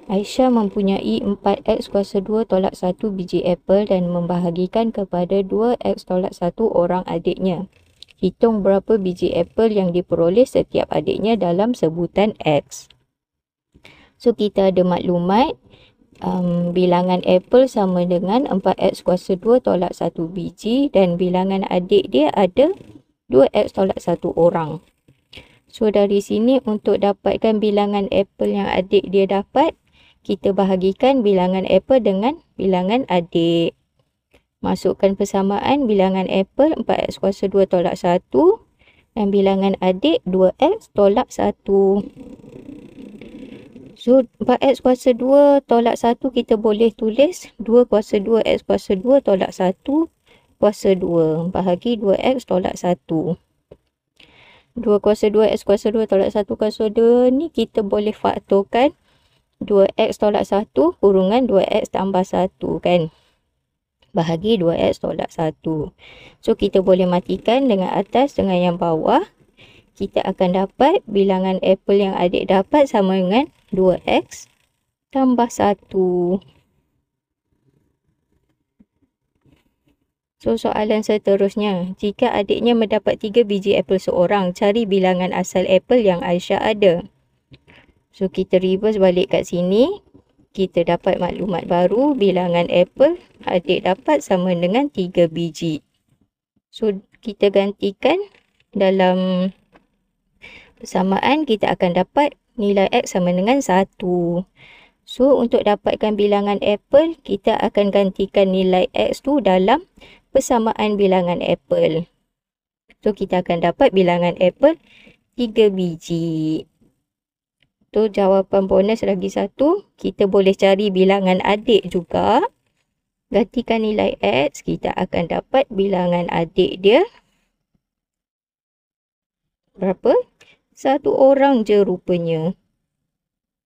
Aisyah mempunyai 4x kuasa 2 tolak 1 biji apel dan membahagikan kepada 2x tolak 1 orang adiknya. Hitung berapa biji apel yang diperoleh setiap adiknya dalam sebutan X. So, kita ada maklumat bilangan apel sama dengan 4x kuasa 2 tolak 1 biji dan bilangan adik dia ada 2x tolak 1 orang. So, dari sini untuk dapatkan bilangan apel yang adik dia dapat, kita bahagikan bilangan apel dengan bilangan adik. Masukkan persamaan bilangan apel 4x kuasa 2 tolak 1 dan bilangan adik 2x tolak 1. So, 4x kuasa 2 tolak 1 kita boleh tulis 2 kuasa 2 x kuasa 2 tolak 1 kuasa 2 bahagi 2x tolak 1. 2 kuasa 2 x kuasa 2 tolak 1 kuasa 2 ni kita boleh faktorkan 2x tolak 1 kurungan 2x tambah 1 kan. Bahagi 2x tolak 1. So, kita boleh matikan dengan atas dengan yang bawah. Kita akan dapat bilangan apel yang adik dapat sama dengan 2x tambah 1. So, soalan seterusnya. Jika adiknya mendapat 3 biji apel seorang, cari bilangan asal apel yang Aisyah ada. So, kita reverse balik kat sini. Kita dapat maklumat baru. Bilangan apel adik dapat sama dengan 3 biji. So, kita gantikan dalam persamaan. Kita akan dapat nilai X sama dengan 1. So, untuk dapatkan bilangan apel, kita akan gantikan nilai X tu dalam persamaan bilangan apel. So, kita akan dapat bilangan apel 3 biji. Tu jawapan bonus lagi satu. Kita boleh cari bilangan adik juga. Gantikan nilai X, kita akan dapat bilangan adik dia berapa? 1 orang je rupanya.